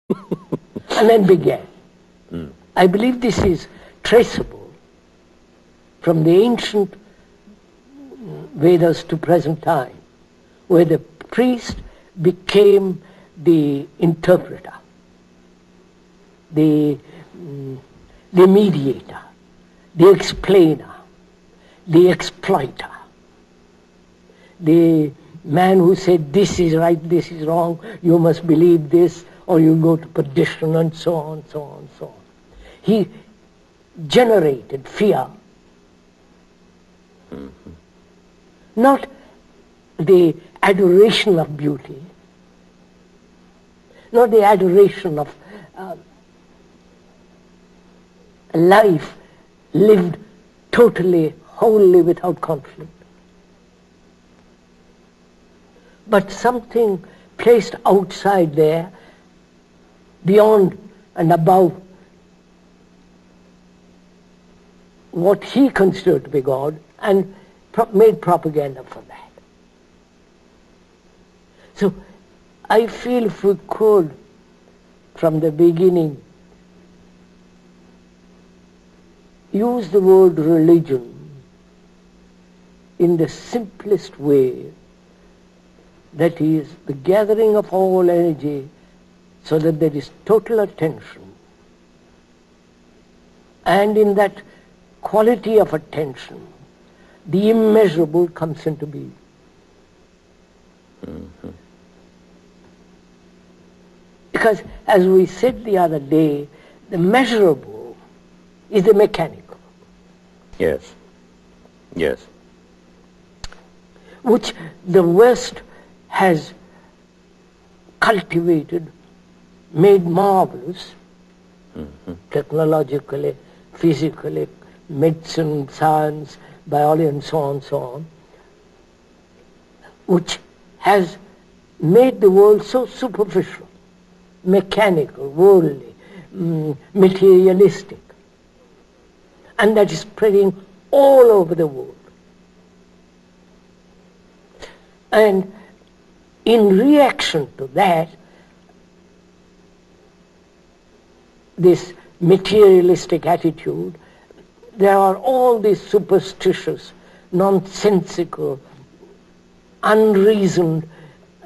and then began. I believe this is traceable from the ancient Vedas to present time, where the priest became the interpreter, the mediator, the explainer, the exploiter, the man who said this is right, this is wrong, you must believe this or you go to perdition, and so on, so on, so on. He generated fear, not the adoration of beauty, not the adoration of a life lived totally, wholly without conflict, but something placed outside there, beyond and above what he considered to be God, and made propaganda for that. So I feel if we could, from the beginning, use the word religion in the simplest way, that is the gathering of all energy so that there is total attention, and in that quality of attention the immeasurable comes into being. Because as we said the other day, the measurable is the mechanical. Yes. Yes. Which the West has cultivated, made marvelous, technologically, physically, medicine, science, biology, and so on, which has made the world so superficial, mechanical, worldly, materialistic, and that is spreading all over the world. And in reaction to that, this materialistic attitude, there are all these superstitious, nonsensical, unreasoned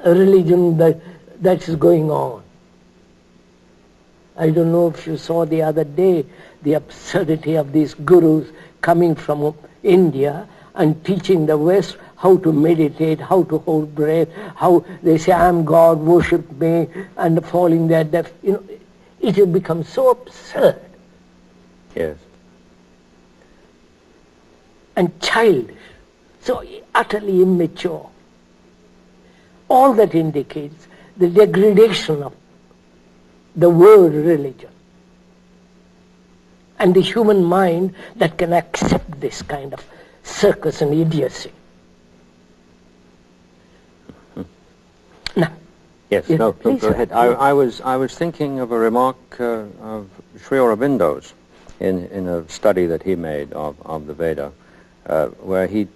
religion that is going on. I don't know if you saw the other day the absurdity of these gurus coming from India and teaching the West how to meditate, how to hold breath, how they say, I'm God, worship me, and falling there deaf. You know, it has become so absurd. Yes. And childish, so utterly immature. All that indicates the degradation of the word religion and the human mind that can accept this kind of circus and idiocy. Now, yes, no, go ahead. I was thinking of a remark of Sri Aurobindo's in a study that he made of the Veda, where he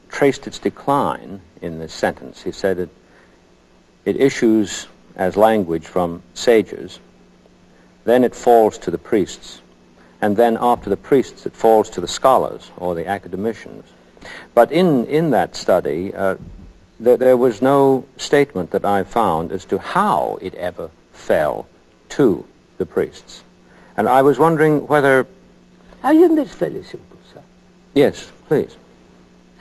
traced its decline in this sentence. He said it issues as language from sages, then it falls to the priests, and then after the priests it falls to the scholars or the academicians. But in that study, there was no statement that I found as to how it ever fell to the priests. And I was wondering whether... I think that's fairly simple, sir. Yes, please.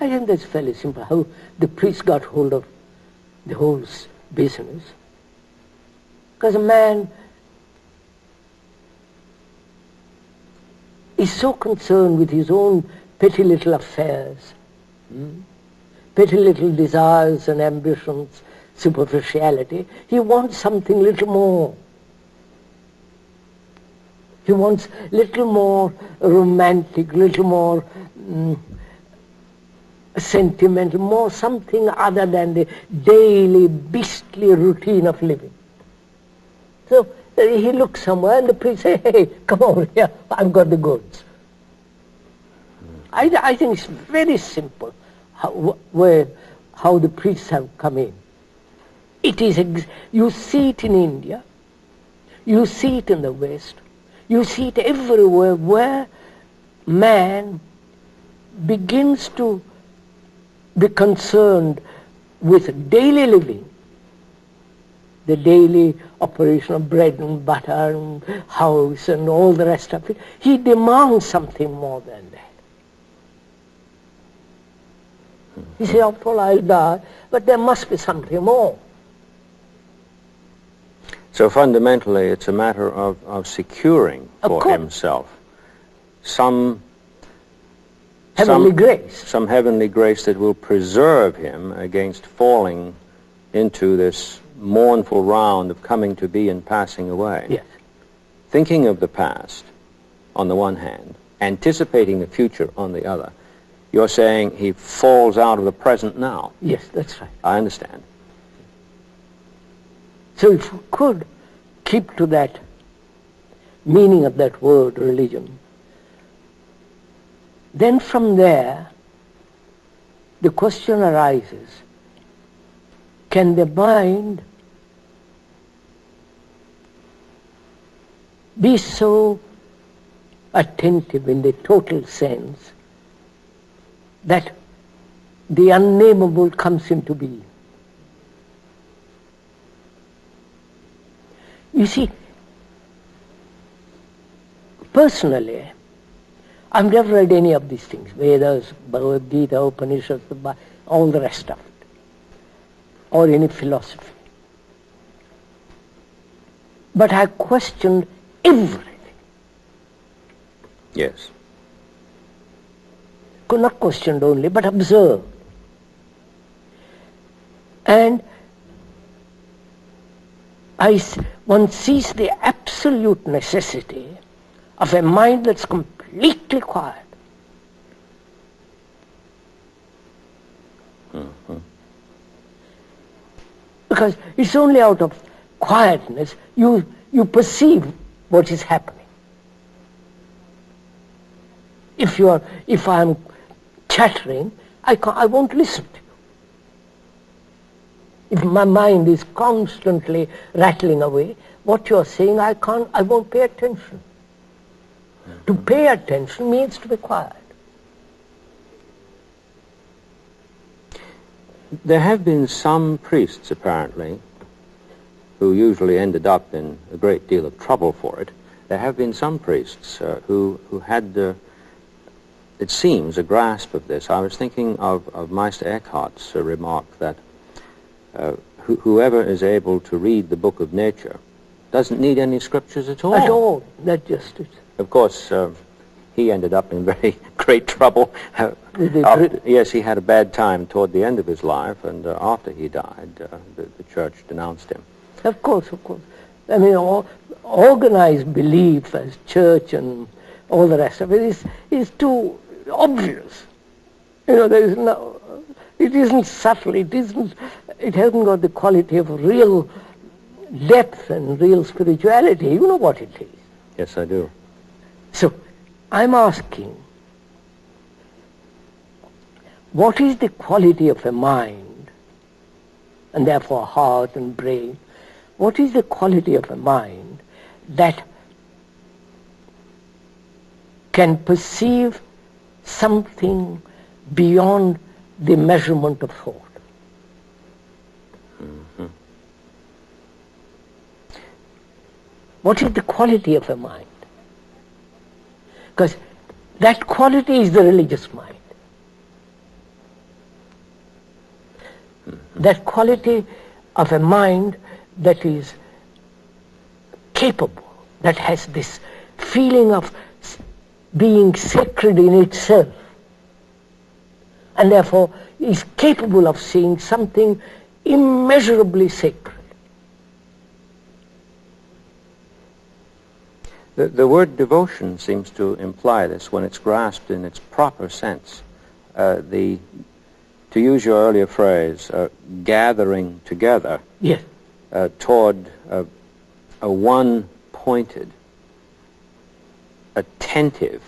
I think that's fairly simple, how the priests got hold of the whole business. Because a man is so concerned with his own petty little affairs, petty little desires and ambitions, superficiality. He wants something little more. He wants little more romantic, little more sentimental, more something other than the daily beastly routine of living. So he looks somewhere and the priest says, hey, come over here, I've got the goods. I think it's very simple how the priests have come in. It is, you see it in India, You see it in the West. You see it everywhere where man begins to be concerned with daily living, the daily operation of bread and butter and house and all the rest of it. He demands something more than that. He says, after all, I'll die, but there must be something more. So fundamentally, it's a matter of securing for himself some heavenly grace. Some heavenly grace that will preserve him against falling into this mournful round of coming to be and passing away. Yes. Thinking of the past on the one hand, anticipating the future on the other. You're saying he falls out of the present now. Yes, that's right. I understand. So if we could keep to that meaning of that word, religion, then from there the question arises, can the mind be so attentive in the total sense that the unnameable comes into being? You see, personally, I've never read any of these things, Vedas, Bhagavad Gita, Upanishads, all the rest of it, or any philosophy. But I questioned everything. Yes. Not questioned only, but observed. And one sees the absolute necessity of a mind that's completely quiet. Mm-hmm. Because it's only out of quietness you perceive what is happening. If I'm chattering, I won't listen to you. If my mind is constantly rattling away, what you're saying, I won't pay attention. Mm-hmm. To pay attention means to be quiet. There have been some priests, apparently, who usually ended up in a great deal of trouble for it. There have been some priests who had, it seems, a grasp of this. I was thinking of Meister Eckhart's remark that whoever is able to read the book of nature doesn't need any scriptures at all. At all, that's just it. Of course, he ended up in very great trouble. Yes, he had a bad time toward the end of his life, and after he died, the church denounced him. Of course, of course. I mean, organized belief as church and all the rest of it is too obvious. You know, there is no, it isn't subtle, it hasn't got the quality of real depth and real spirituality. You know what it is. Yes, I do. So, I'm asking, what is the quality of a mind, and therefore heart and brain, what is the quality of a mind that can perceive something beyond the measurement of thought? Mm-hmm. What is the quality of a mind? Because that quality is the religious mind. Mm-hmm. That quality of a mind that is capable, that has this feeling of being sacred in itself, and therefore is capable of seeing something immeasurably sacred. The word devotion seems to imply this when it's grasped in its proper sense. To use your earlier phrase, gathering together. Yes. Toward a one-pointed, attentive.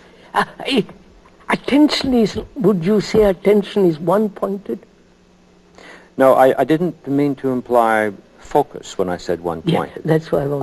Attention is, would you say attention is one-pointed? No, I didn't mean to imply focus when I said one-pointed. Yeah, that's what I want.